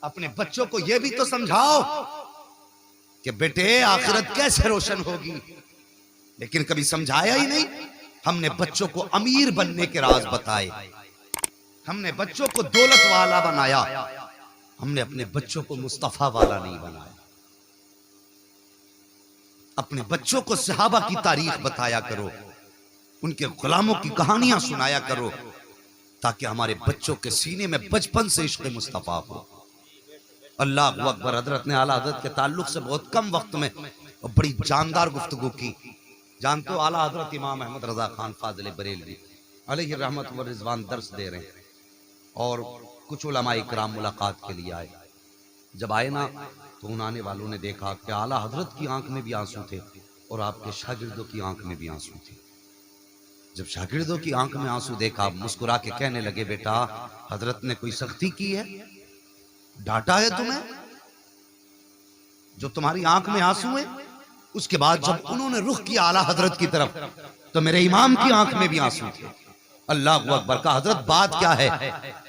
اپنے بچوں کو یہ بھی تو سمجھاؤ کہ بیٹے آخرت کیسے روشن ہوگی، لیکن کبھی سمجھایا ہی نہیں۔ ہم نے بچوں کو امیر بننے کے راز بتائے، ہم نے بچوں کو دولت والا بنایا، ہم نے اپنے بچوں کو مصطفیٰ والا نہیں بنایا۔ اپنے بچوں کو صحابہ کی تاریخ بتایا کرو، ان کے غلاموں کی کہانیاں سنایا کرو، تاکہ ہمارے بچوں کے سینے میں بچپن سے عشق مصطفیٰ ہو۔ اللہ اکبر۔ حضرت نے اعلیٰ حضرت کے تعلق سے بہت کم وقت میں بڑی جاندار گفتگو کی۔ جانتے ہو اعلیٰ حضرت امام احمد رضا خان فاضل بریلوی علیہ رحمت و رضوان درس دے رہے ہیں، اور کچھ علماء اکرام ملاقات کے لیے آئے۔ جب آئے نا تو ان آنے والوں نے دیکھا کہ اعلیٰ حضرت کی آنکھ میں بھی آنسو تھے اور آپ کے شاگردوں کی آنکھ میں بھی آنسو تھے۔ جب شاگردوں کی آنکھ میں آنسو دیکھا، مسکرا کے کہنے لگے بیٹا حضرت نے کوئی سختی کی ہے، ڈانٹا ہے تمہیں جو تمہاری آنکھ میں آنسو ہے؟ اس کے بعد جب انہوں نے رخ کیا اعلیٰ حضرت کی طرف تو میرے امام کی آنکھ میں بھی آنسو تھے۔ اللہ اکبر کا حضرت بات کیا ہے،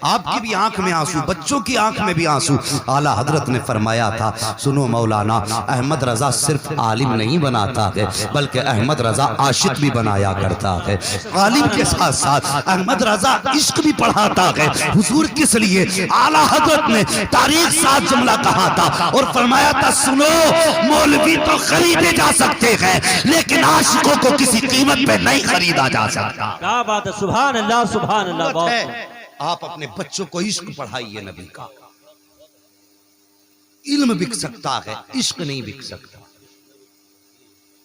آپ کی بھی آنکھ میں آنسو، بچوں کی آنکھ میں بھی آنسو۔ اعلیٰ حضرت نے فرمایا تھا سنو مولانا، احمد رضا صرف عالم نہیں بناتا ہے بلکہ احمد رضا عاشق بھی بنایا کرتا ہے۔ عالم کے ساتھ ساتھ احمد رضا عشق بھی پڑھاتا ہے۔ حضور کس لیے؟ اعلیٰ حضرت نے تاریخ ساتھ جملہ کہا تھا اور فرمایا تھا سنو، مولوی تو خریدے جا سکتے ہیں لیکن عاشقوں کو کسی قیمت پہ نہیں خریدا جا سکتا۔ کیا بات ہے، سبحان اللہ سبحان اللہ۔ بہت آپ اپنے بچوں کو عشق پڑھائیے نبی کا۔ علم بک سکتا ہے، عشق نہیں بک سکتا۔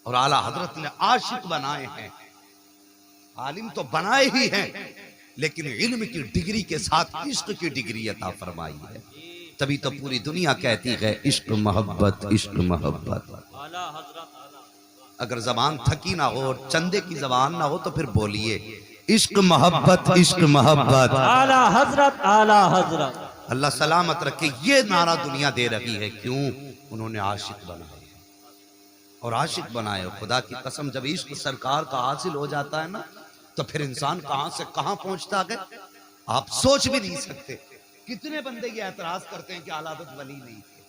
اور اعلیٰ حضرت نے عاشق بنائے ہیں، عالم تو بنائے ہی ہیں، لیکن علم کی ڈگری کے ساتھ عشق کی ڈگری عطا فرمائی ہے۔ تبھی تو پوری دنیا کہتی ہے عشق محبت عشق محبت۔ اگر زبان تھکی نہ ہو اور چندے کی زبان نہ ہو تو پھر بولیے عشق محبت عشق محبت۔ اعلیٰ حضرت اعلیٰ حضرت اللہ سلامت رکھے۔ یہ نعرہ دنیا دے رہی ہے، کیوں؟ انہوں نے عاشق بنائے اور عاشق بنائے۔ خدا کی قسم جب عشق سرکار کا حاصل ہو جاتا ہے نا تو پھر انسان کہاں سے کہاں پہنچتا ہے آپ سوچ بھی نہیں سکتے۔ کتنے بندے یہ اعتراض کرتے ہیں کہ اعلیٰ حضرت ولی نہیں تھے؟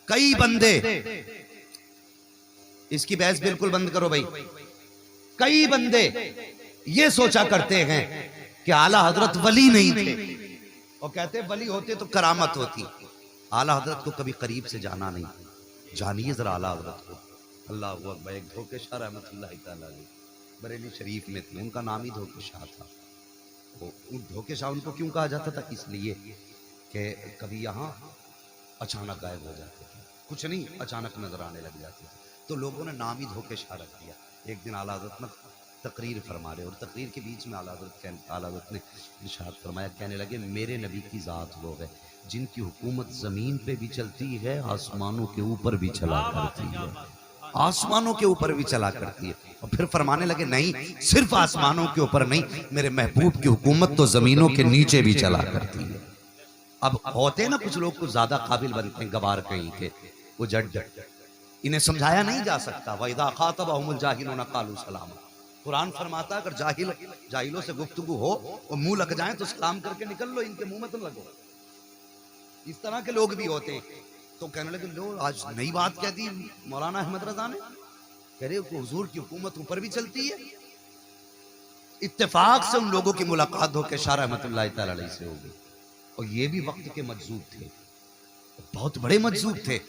کئی بندے، اس کی بحث بالکل بند کرو بھائی، کئی بندے یہ سوچا کرتے ہیں کہ اعلیٰ حضرت ولی نہیں تھے، اور کہتے ولی ہوتے تو کرامت ہوتی۔ اعلیٰ حضرت کو کبھی قریب سے جانا نہیں، جانیے ذرا اعلیٰ حضرت کو۔ اللہ اکبر۔ ایک دھوکے شاہ رحمت اللہ تعالیٰ علیہ بریلی شریف میں تھے، ان کا نام ہی دھوکے شاہ تھا۔ دھوکے شاہ ان کو کیوں کہا جاتا تھا؟ اس لیے کہ کبھی یہاں اچانک غائب ہو جاتے تھے، کچھ نہیں اچانک نظر آنے لگ جاتے تھے، تو لوگوں نے نام ہی دھوکے شاہ رکھ دیا۔ ایک دن اعلیٰ حضرت نے تقریر فرما رہے اور تقریر کے بیچ میں اعلیٰ حضرت نے ارشاد فرمایا، کہنے لگے میرے نبی کی ذات وہ ہے جن کی حکومت زمین پہ بھی چلتی ہے، آسمانوں کے اوپر بھی چلا کرتی ہے، آسمانوں کے اوپر بھی چلا کرتی ہے۔ اور پھر فرمانے لگے نہیں، صرف آسمانوں کے اوپر نہیں، میرے محبوب کی حکومت تو زمینوں کے نیچے بھی چلا کرتی ہے۔ اب ہوتے نا کچھ لوگ کچھ زیادہ قابل بنتے ہیں گوار کہیں کے، وہ جڈ، انہیں سمجھایا نہیں جا سکتا۔ وَإِذَا خَاطَبَهُمُ الْجَاهِلُونَ قَالُوا سَلَامًا۔ قرآن فرماتا ہے اگر جاہلوں سے گفتگو ہو اور منہ لگ جائیں تو سلام کر کے نکل لو، ان کے منہ مت لگو۔ اس طرح کے لوگ بھی ہوتے ہیں۔ تو کہنے لگے لو آج نئی بات کہہ دی مولانا احمد رضا نے، کہہ رہے کہ حضور کی حکومت اوپر بھی چلتی ہے۔ اتفاق سے ان لوگوں کی ملاقات ہو کے شاہ رحمت اللہ تعالی علیہ سے ہوگی، اور یہ بھی وقت کے مجذوب تھے، بہت بڑے مجذوب تھے،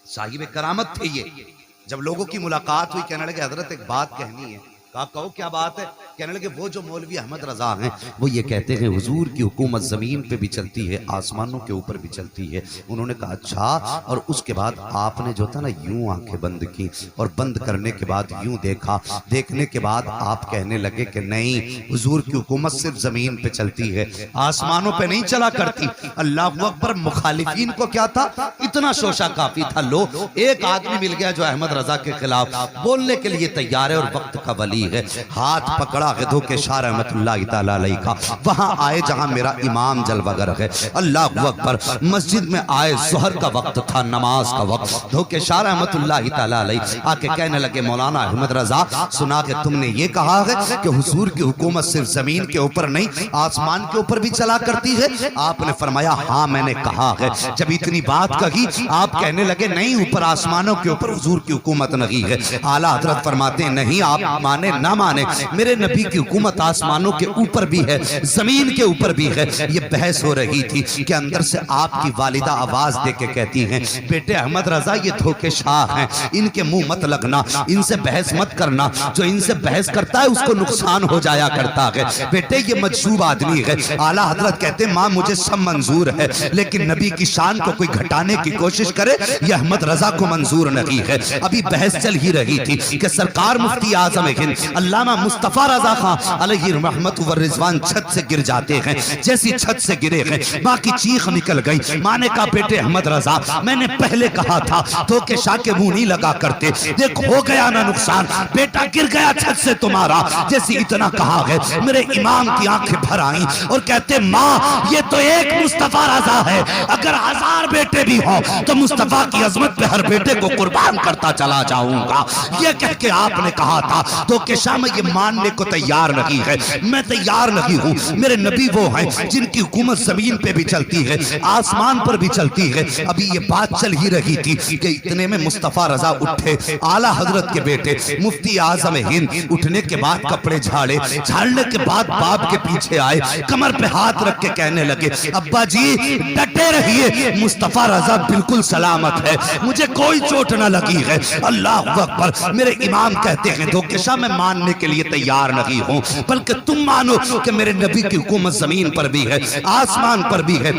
صاحب کرامت تھے یہ۔ جب لوگوں کی ملاقات ہوئی کہنے لگے حضرت ایک بات کہنی ہے۔ کہا کہو کیا بات ہے؟ کہنے لگے وہ جو مولوی احمد رضا ہیں وہ یہ کہتے ہیں حضور کی حکومت زمین پہ بھی چلتی ہے، آسمانوں کے اوپر بھی چلتی ہے۔ انہوں نے کہا اچھا، اور اس کے بعد آپ نے جو تھا نا یوں آنکھیں بند کی اور بند کرنے کے بعد یوں دیکھا، دیکھنے کے بعد آپ کہنے لگے کہ نہیں، حضور کی حکومت صرف زمین پہ چلتی ہے، آسمانوں پہ نہیں چلا کرتی۔ اللہ اکبر۔ مخالفین کو کیا تھا؟ اتنا شوشہ کافی تھا۔ لو ایک آدمی مل گیا جو احمد رضا کے خلاف بولنے کے لیے تیار ہے اور وقت کا ولی بنی ہے، ہاتھ پکڑا ہے دھوکے شاہ رحمت اللہ تعالی علیہ کا، وہاں آئے جہاں میرا امام جلوہ گر ہے، اللہ اکبر، مسجد میں آئے، ظہر کا وقت تھا، نماز کا وقت، دھوکے شاہ رحمت اللہ تعالی علیہ آکے کہنے لگے مولانا احمد رضا سنا کہ تم نے یہ کہا ہے کہ حضور کی حکومت صرف زمین کے اوپر نہیں آسمان کے اوپر بھی چلا کرتی ہے؟ آپ نے فرمایا ہاں میں نے کہا ہے۔ جب اتنی بات کہی آپ کہنے لگے نہیں اوپر آسمانوں کے اوپر حضور کی حکومت نہیں ہے۔ اعلیٰ حضرت فرماتے ہیں نہیں آپ مانے نہ مانے میرے نبی کی حکومت آسمانوں کے اوپر بھی ہے زمین کے اوپر بھی ہے۔ یہ بحث ہو رہی تھی کہ اندر سے آپ کی والدہ آواز دے کے کہتی ہیں بیٹے احمد رضا یہ دھوکے شاہ ہیں، ان کے منہ مت لگنا، ان سے بحث مت کرنا، جو ان سے بحث کرتا ہے اس کو نقصان ہو جایا کرتا ہے، بیٹے یہ مجذوب آدمی ہے۔ اعلیٰ حضرت کہتے ہیں ماں مجھے سب منظور ہے لیکن نبی کی شان کو کوئی گھٹانے کی کوشش کرے یہ احمد رضا کو منظور نہیں ہے۔ ابھی بحث چل ہی رہی تھی کہ سرکار مفتی اعظم ہند علامہ مصطفیٰ رضا خان علیہ رحمت و رضوان چھت سے گر جاتے ہیں، جیسی چھت سے گرے ہیں ماں کی چیخ نکل گئی، ماں نے کہا بیٹے احمد رضا میں نے پہلے کہا تھا دھوکے شاہ کے منہ نہیں لگا کرتے، دیکھ ہو گیا نا نقصان، بیٹا گر گیا چھت سے تمہارا، جیسی اتنا کہا ہے میرے امام کی آنکھیں بھر آئیں اور کہتے ماں یہ تو ایک مصطفیٰ رضا ہے، اگر 1000 بیٹے بھی ہوں تو مصطفیٰ کی عظمت پہ ہر بیٹے کو قربان کرتا چلا جاؤں گا۔ یہ کہہ کے آپ نے کہا تھا دھوکے شاہ میں یہ ماننے کو تیار نہیں ہے، میں تیار نہیں ہوں، میرے نبی وہ ہیں جن کی حکومت زمین پہ بھی چلتی ہے آسمان پر بھی چلتی ہے۔ ابھی یہ بات چل ہی رہی تھی کہ اتنے میں مصطفیٰ رضا اٹھے، اعلیٰ حضرت کے بیٹے مفتی اعظم ہند اٹھنے کے بعد کپڑے جھاڑے، جھاڑنے کے بعد باپ کے پیچھے آئے، کمر پہ ہاتھ رکھ کے کہنے لگے ابا جی ڈٹے رہیے مصطفیٰ رضا بالکل سلامت ہے، مجھے کوئی چوٹ نہ لگی ہے۔ اللہ اکبر، میرے امام کہتے ہیں دھوکے شاہ میں ماننے کے لیے تیار نہیں ہوں بلکہ تم مانو کہ میرے نبی کی حکومت زمین پر بھی ہے آسمان پر بھی ہے۔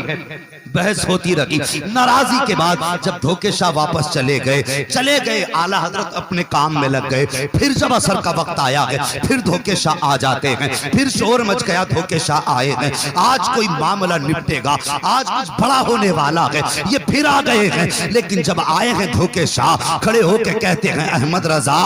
بحث ہوتی رہی، ناراضی کے بعد جب دھوکے شاہ واپس چلے گئے اعلیٰ حضرت اپنے کام میں لگ گئے، پھر جب عصر کا وقت آیا ہے پھر دھوکے شاہ آ جاتے ہیں، پھر شور مچ گیا دھوکے شاہ آئے ہیں، آج کوئی معاملہ نپٹے گا، آج کچھ بڑا ہونے والا ہے، یہ پھر آ گئے ہیں۔ لیکن جب آئے ہیں دھوکے شاہ کھڑے ہو کے کہتے ہیں احمد رضا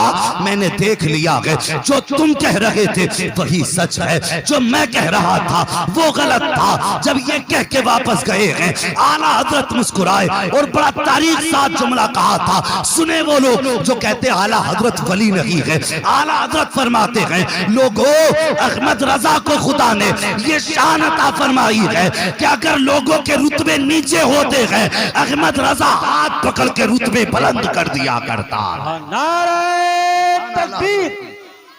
میں نے دیکھ لیا ہے جو تم کہہ رہے تھے وہی سچ ہے، جو میں کہہ رہا تھا وہ غلط تھا۔ جب یہ کہہ کے واپس گئے ہیں اعلیٰ حضرت مسکرائے اور بڑا تاریخ ساتھ جملہ کہا تھا، سنے وہ لوگ جو کہتے اعلیٰ حضرت ولی نہیں ہے، اعلیٰ حضرت فرماتے ہیں لوگوں احمد رضا کو خدا نے یہ شان عطا فرمائی ہے کہ اگر لوگوں کے رتبے نیچے ہوتے ہیں احمد رضا ہاتھ پکڑ کے رتبے بلند کر دیا کرتا۔ نعرہ تکبیر،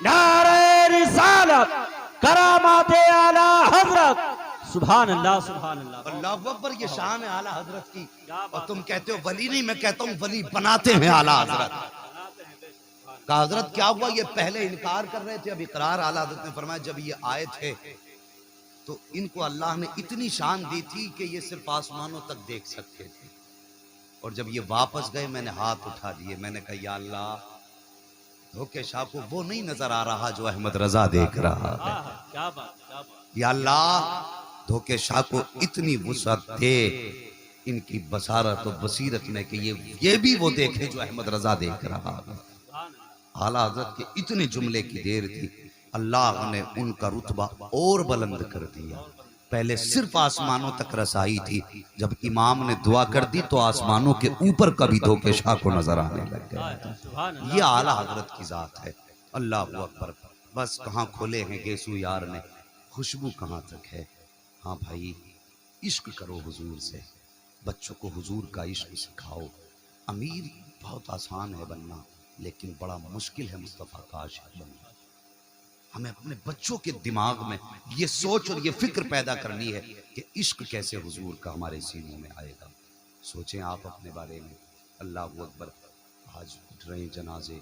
نعرہ رسالت، کرامات اعلیٰ حضرت، سبحان اللہ سبحان اللہ۔ اللہ اکبر، یہ شان ہے اعلیٰ حضرت کی، اور تم کہتے ہو ولی نہیں، میں کہتا ہوں ولی بناتے ہیں اعلیٰ حضرت۔ کہا حضرت کیا ہوا؟ یہ پہلے انکار کر رہے تھے، اب اقرار۔ اعلیٰ حضرت نے فرمایا جب یہ آئے تھے تو ان کو اللہ نے اتنی شان دی تھی کہ یہ صرف آسمانوں تک دیکھ سکتے تھے، اور جب یہ واپس گئے میں نے ہاتھ اٹھا دیے، میں نے کہا یا اللہ دھوکے شاہ کو وہ نہیں نظر آ رہا جو احمد رضا دیکھ رہا ہے، کیا بات، یا اللہ دھوکے شاہ کو اتنی وسعت دے ان کی بصارت و بصیرت میں کہ یہ بھی وہ دیکھے جو احمد رضا دیکھ رہا ہے۔ اعلیٰ حضرت کے اتنے جملے کی دیر تھی، اللہ نے ان کا رتبہ اور بلند کر دیا۔ پہلے صرف آسمانوں تک رسائی تھی، جب امام نے دعا کر دی تو آسمانوں کے اوپر کبھی دھوکے شاہ کو نظر آنے لگ گیا۔ یہ اعلیٰ حضرت کی ذات ہے۔ اللہ اکبر، بس کہاں کھولے ہیں گیسو یار نے، خوشبو کہاں تک ہے۔ ہاں بھائی، عشق کرو حضور سے، بچوں کو حضور کا عشق سکھاؤ۔ امیر بہت آسان ہے بننا، لیکن بڑا مشکل ہے مصطفیٰ کا عاشق بننا۔ ہمیں اپنے بچوں کے دماغ میں یہ سوچ اور یہ فکر پیدا کرنی ہے کہ عشق کیسے حضور کا ہمارے سینوں میں آئے گا۔ سوچیں آپ اپنے بارے میں۔ اللہ اکبر، آج اٹھ رہے جنازے،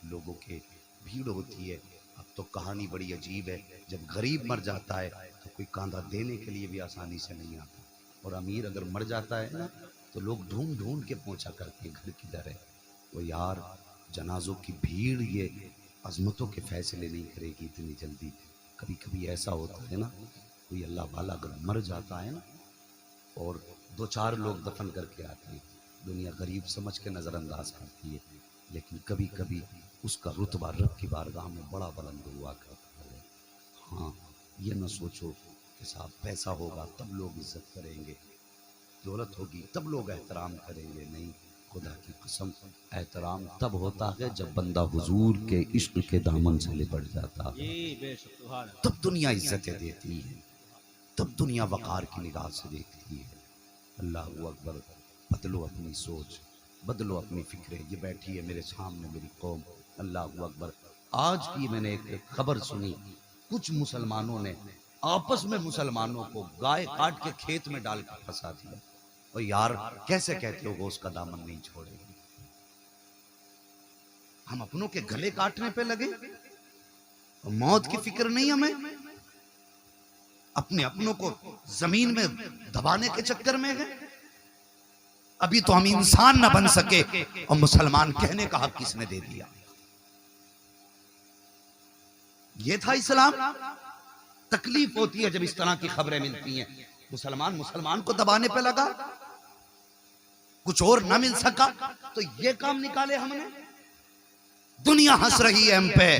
لوگوں کے بھیڑ ہوتی ہے۔ اب تو کہانی بڑی عجیب ہے، جب غریب مر جاتا ہے تو کوئی کاندھا دینے کے لیے بھی آسانی سے نہیں آتا، اور امیر اگر مر جاتا ہے نا تو لوگ ڈھونڈ ڈھونڈ کے پہنچا کرتے ہیں گھر کدھر ہے۔ وہ یار جنازوں کی بھیڑ یہ عظمتوں کے فیصلے نہیں کرے گی اتنی جلدی۔ کبھی کبھی ایسا ہوتا ہے نا، کوئی اللہ والا اگر مر جاتا ہے نا اور 2-4 لوگ دفن کر کے آتے ہیں، دنیا غریب سمجھ کے نظر انداز کرتی ہے، لیکن کبھی کبھی اس کا رتبہ رب کی بارگاہ میں بڑا بلند ہوا کرتا ہے۔ ہاں یہ نہ سوچو کہ صاحب پیسہ ہوگا تب لوگ عزت کریں گے، دولت ہوگی تب لوگ احترام کریں گے، نہیں، خدا کی قسم احترام تب ہوتا ہے جب بندہ حضور کے عشق کے دامن سے لپٹ جاتا ہے، جی بے شک، سبحان اللہ۔ تب دنیا عزتیں دیتی ہے، تب دنیا وقار کی نگاہ سے دیکھتی ہے۔ اللہ اکبر، بدلو اپنی سوچ، بدلو اپنی فکریں۔ یہ بیٹھی ہے میرے سامنے میری قوم، اللہ اکبر۔ آج کی میں نے ایک خبر سنی، کچھ مسلمانوں نے آپس میں مسلمانوں کو گائے کاٹ کے کھیت میں ڈال کر پھنسا دیا۔ اور یار کیسے کہتے ہو وہ اس کا دامن نہیں چھوڑے گی؟ ہم اپنوں کے گلے کاٹنے پہ لگے، موت کی فکر نہیں ہمیں، اپنے اپنوں کو زمین میں دبانے کے چکر میں ہیں۔ ابھی تو ہم انسان نہ بن سکے اور مسلمان کہنے کا حق کس نے دے دیا؟ یہ تھا اسلام؟ تکلیف ہوتی ہے جب اس طرح کی خبریں ملتی ہیں۔ مسلمان کو دبانے پہ لگا، کچھ اور نہ مل سکا تو یہ کام نکالے ہم نے۔ دنیا ہنس رہی ہے ہم پہ،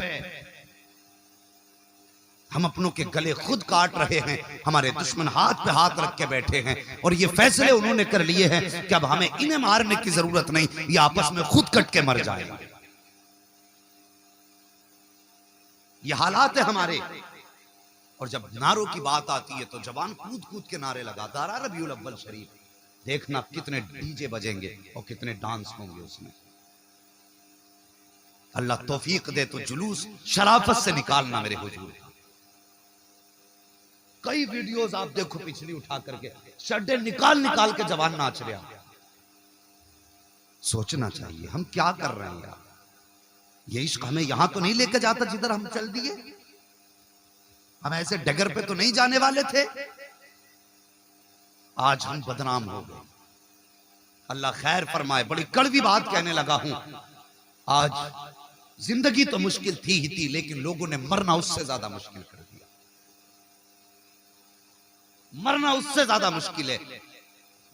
ہم اپنوں کے گلے خود کاٹ رہے ہیں، ہمارے دشمن ہاتھ پہ ہاتھ رکھ کے بیٹھے ہیں، اور یہ فیصلے انہوں نے کر لیے ہیں کہ اب ہمیں انہیں مارنے کی ضرورت نہیں، یہ آپس میں خود کٹ کے مر جائیں گے۔ یہ حالات ہے ہمارے۔ اور جب نعروں کی بات آتی ہے تو جوان کود کود کے نعرے لگاتا رہا۔ ربیع الاول شریف دیکھنا کتنے ڈی جے بجیں گے اور کتنے ڈانس ہوں گے اس میں۔ اللہ توفیق دے تو جلوس شرافت سے نکالنا میرے حضور۔ کئی ویڈیوز آپ دیکھو پچھلی اٹھا کر کے، شڈے نکال نکال کے جوان ناچ رہا۔ سوچنا چاہیے ہم کیا کر رہے ہیں یار۔ یہ عشق ہمیں یہاں تو نہیں لے کے جاتا جدھر ہم چل دیے، ہم ایسے ڈگر پہ تو نہیں جانے والے تھے۔ آج ہم بدنام ہو گئے، اللہ خیر فرمائے۔ بڑی کڑوی بات کہنے لگا ہوں، آج زندگی تو مشکل تھی ہی تھی، لیکن لوگوں نے مرنا اس سے زیادہ مشکل کر دیا۔ مرنا اس سے زیادہ مشکل ہے۔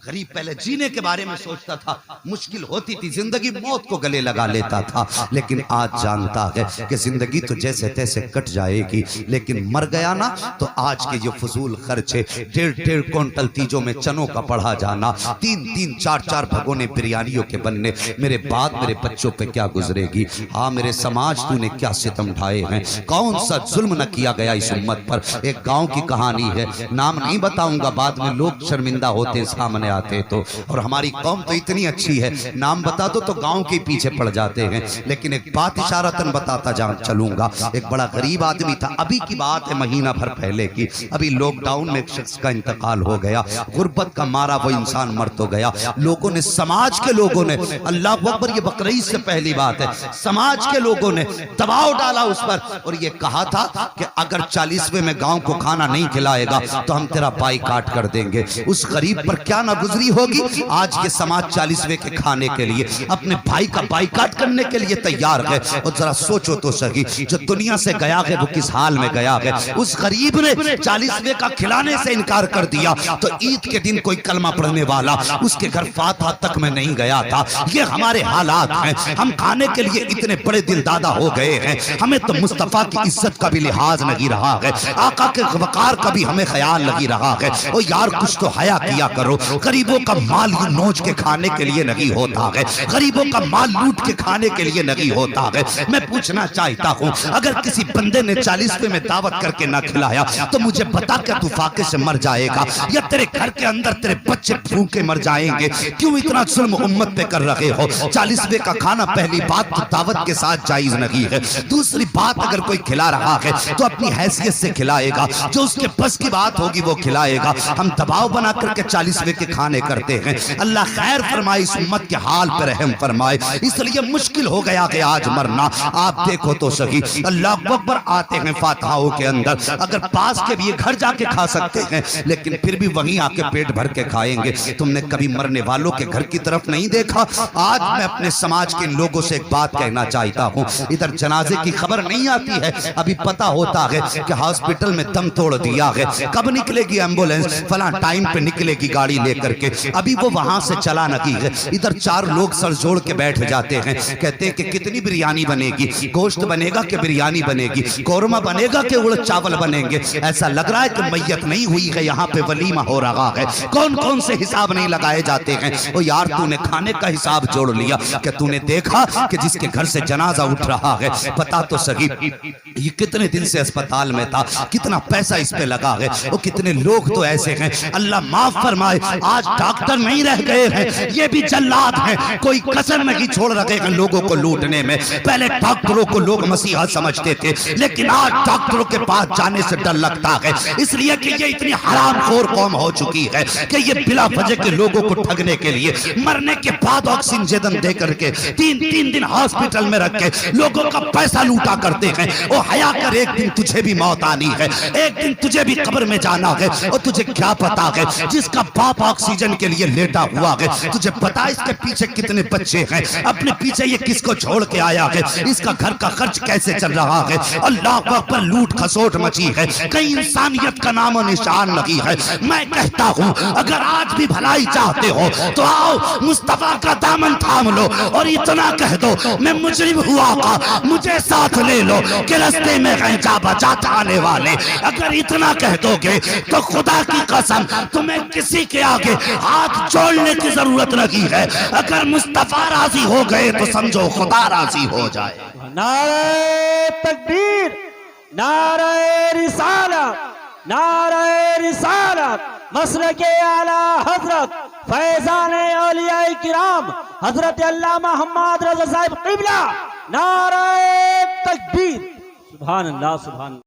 غریب پہلے جینے کے بارے میں سوچتا تھا، مشکل ہوتی تھی زندگی، موت کو گلے لگا لیتا تھا، لیکن آج جانتا ہے کہ زندگی تو جیسے تیسے کٹ جائے گی، لیکن مر گیا نا تو آج کے یہ فضول خرچے، 1.5 کوئنٹل تیجوں میں چنوں کا پڑھا جانا، 3 4 بھگونے بریانیوں کے بننے، میرے بعد میرے بچوں پہ کیا گزرے گی؟ ہاں میرے سماج تو نے کیا ستم ڈھائے ہیں، کون سا ظلم نہ کیا گیا اس امت پر۔ ایک گاؤں کی کہانی ہے، نام نہیں بتاؤں گا، بعد میں لوگ شرمندہ ہوتے ہیں سامنے آتے تو، اور ہماری قوم تو اتنی اچھی ہے، نام بتا دو تو گاؤں کے پیچھے پڑ جاتے ہیں، لیکن ایک بات اشارتاً بتاتا چلوں گا۔ ایک بڑا غریب آدمی تھا، ابھی کی بات ہے مہینہ بھر پہلے کی، ابھی لاک ڈاؤن میں ایک شخص کا انتقال ہو گیا، غربت کا مارا وہ انسان مر تو گیا، لوگوں نے، سماج کے لوگوں نے، اللہ اکبر، یہ بقرعید سے پہلی بات ہے، سماج کے لوگوں نے دباؤ ڈالا اس پر، اور یہ کہا تھا کہ اگر 40ویں میں گاؤں کو کھانا نہیں کھلائے گا تو ہم تیرا بائیکاٹ کر دیں گے۔ اس غریب پر کیا نہ گزری ہوگی، آج یہ سماج 40ویں کے کھانے کے لیے اپنے بھائی کا بائیکاٹ کرنے کے لیے تیار ہے۔ اور ذرا سوچو تو صحیح، جو دنیا سے گیا ہے وہ کس حال میں گیا ہے۔ اس غریب نے 40ویں کا کھلانے سے انکار کر دیا تو عید کے دن کوئی کلمہ پڑھنے والا اس کے گھر فاتحہ تک میں نہیں گیا تھا۔ یہ ہمارے حالات ہیں، ہم کھانے کے لیے اتنے بڑے دل دادا ہو گئے ہیں، ہمیں تو مصطفیٰ کی عزت کا بھی لحاظ نہیں رہا ہے، آقا کے وقار کا بھی ہمیں خیال نہیں رہا ہے۔ اور یار کچھ تو حیا کیا کرو، غریبوں کا مال یوں نوچ کے کھانے کے لیے نہیں ہوتا ہے، غریبوں کا مال لوٹ کے کھانے کے لیے نہیں ہوتا ہے۔ میں پوچھنا چاہتا ہوں، اگر کسی بندے نے 40ویں میں دعوت کر کے نہ کھلایا تو مجھے بتا کہ تو فاقے سے مر جائے گا یا تیرے گھر کے اندر تیرے بچے بھوکے مر جائیں گے؟ کیوں اتنا ظلم امت پہ کر رہے ہو؟ 40ویں کا کھانا پہلی بات تو دعوت کے ساتھ جائز نہیں ہے، دوسری بات اگر کوئی کھلا رہا ہے تو اپنی حیثیت سے کھلائے گا، جو اس کے بس کی بات ہوگی وہ کھلائے گا۔ ہم دباؤ بنا کر کے 40ویں کے کھانے کرتے ہیں۔ اللہ خیر فرمائے، اس امت کے حال پر رحم فرمائے، اس لیے مشکل ہو گیا کہ آج مرنا۔ آپ دیکھو تو صحیح، اللہ اکبر، آتے ہیں فاتحوں کے اندر، اگر پاس کے بھی گھر جا کے کھا سکتے ہیں لیکن پھر بھی وہیں آ کے پیٹ بھر کے کھائیں گے۔ تم نے کبھی مرنے والوں کے گھر کی طرف نہیں دیکھا؟ آج میں اپنے سماج کے لوگوں سے ایک بات کہنا چاہتا ہوں، ادھر جنازے کی خبر نہیں آتی ہے، ابھی پتا ہوتا ہے کہ ہاسپٹل میں دم توڑ دیا ہے، کب نکلے گی ایمبولینس، فلاں ٹائم پہ نکلے گی گاڑی لے کر کے ابھی وہ وہاں سے چلا نہ کی ہے، ادھر 4 لوگ سر جوڑ کے بیٹھ جاتے ہیں، کہتے ہیں کہ کتنی بریانی بنے گی، گوشت بنے گا کہ بریانی بنے گی، قورمہ بنے گا کہ اڑد چاول بنیں گے؟ ایسا لگ رہا ہے کہ میت نہیں ہوئی ہے، یہاں پہ ولیمہ ہو رہا ہے، کون کون سے حساب نہیں لگائے جاتے ہیں؟ او یار تو نے کھانے کا حساب جوڑ لیا کہ تو نے دیکھا کہ جس کے گھر سے جنازہ اٹھ رہا ہے، بتا تو صحیح یہ کتنے دن سے اسپتال میں تھا، کتنا پیسہ اس پہ لگا ہے، وہ کتنے لوگ تو ایسے ہیں اللہ معاف فرمائے آج ڈاکٹر نہیں رہ گئے ہیں، یہ بھی جلاد ہیں، کوئی کسر نہیں چھوڑ رہے ہیں لوگوں کو لوٹنے میں۔ پہلے ڈاکٹروں کو لوگ مسیحا سمجھتے تھے، لیکن آج ڈاکٹروں کے پاس جانے سے ڈر لگتا ہے، اس لیے کہ یہ اتنی حرام خور قوم ہو چکی ہے کہ یہ بلا وجہ کے لوگوں کو ٹھگنے کے لیے مرنے کے بعد آکسیجن دے کر کے 3 دن ہاسپٹل میں رکھ کے لوگوں کا پیسہ لوٹا کرتے ہیں۔ او حیا کر، ایک دن تجھے بھی موت آنی ہے، ایک دن تجھے بھی قبر میں جانا ہے، اور تجھے کیا پتا ہے جس کا باپ آکسیجن کے لیے لیٹا ہوا ہے، تجھے پتا اس کے پیچھے کتنے بچے ہیں، اپنے پیچھے یہ کس کو چھوڑ کے آیا ہے، اس کا گھر کا خرچ کیسے چل رہا ہے؟ اللہ اکبر، لوٹ کھسوٹ مچی ہے، کہیں انسانیت کا نام و نشان نہیں ہے۔ میں کہتا ہوں اگر آج بھی بھلائی چاہتے ہو تو آؤ مصطفیٰ کا دامن تھام لو اور اتنا کہہ دو میں مجرم ہوا کا مجھے ساتھ لے لو کہ رستے میں غنچہ بچاتا آنے والے۔ اگر اتنا کہہ دو گے تو خدا کی قسم تمہیں کسی کے آگے ہاتھ جوڑنے کی ضرورت نہیں ہے۔ اگر مصطفیٰ راضی ہو گئے تو سمجھو خدا راضی ہو جائے۔ نعرہ تکبیر، نعرہ رسالت، نعرہ رسالت، مسلک اعلیٰ حضرت فیضان اولیاء کرام حضرت علامہ محمد رضا صاحب قبلہ، نعرہ تکبیر، سبحان اللہ سبحان اللہ۔